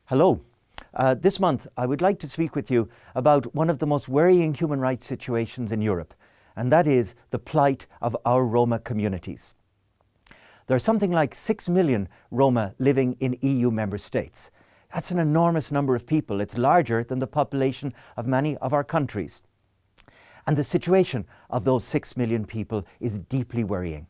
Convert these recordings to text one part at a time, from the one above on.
Hello. This month I would like to speak with you about one of the most worrying human rights situations in Europe, and that is the plight of our Roma communities. There are something like 6 million Roma living in EU member states. That's an enormous number of people. It's larger than the population of many of our countries. And the situation of those 6 million people is deeply worrying.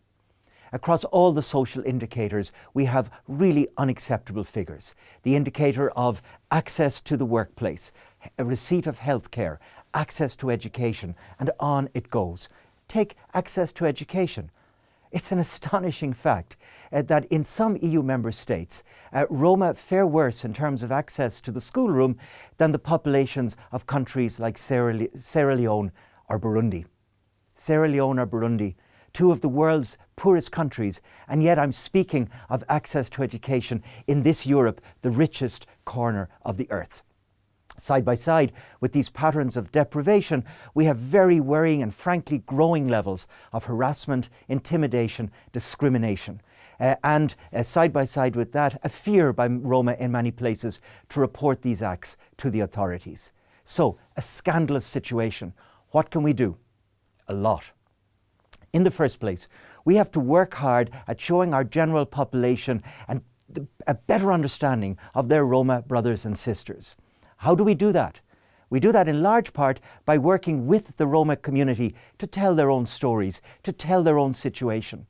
Across all the social indicators, we have really unacceptable figures. The indicator of access to the workplace, a receipt of health care, access to education, and on it goes. Take access to education. It's an astonishing fact that in some EU member states, Roma fare worse in terms of access to the schoolroom than the populations of countries like Sierra Leone or Burundi. Sierra Leone or Burundi, two of the world's poorest countries, and yet I'm speaking of access to education in this Europe, the richest corner of the earth. Side by side with these patterns of deprivation, we have very worrying and frankly growing levels of harassment, intimidation, discrimination. And side by side with that, a fear by Roma in many places to report these acts to the authorities. So, a scandalous situation. What can we do? A lot. In the first place, we have to work hard at showing our general population a better understanding of their Roma brothers and sisters. How do we do that? We do that in large part by working with the Roma community to tell their own stories, to tell their own situation.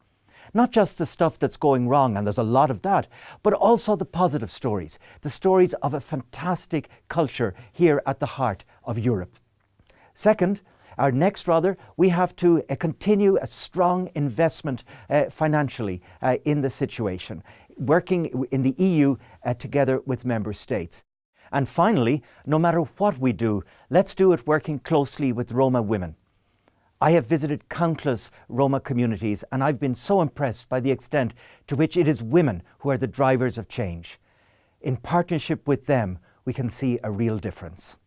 Not just the stuff that's going wrong, and there's a lot of that, but also the positive stories, the stories of a fantastic culture here at the heart of Europe. Second, we have to continue a strong investment financially in the situation, working in the EU together with member states. And finally, no matter what we do, let's do it working closely with Roma women. I have visited countless Roma communities, and I've been so impressed by the extent to which it is women who are the drivers of change. In partnership with them, we can see a real difference.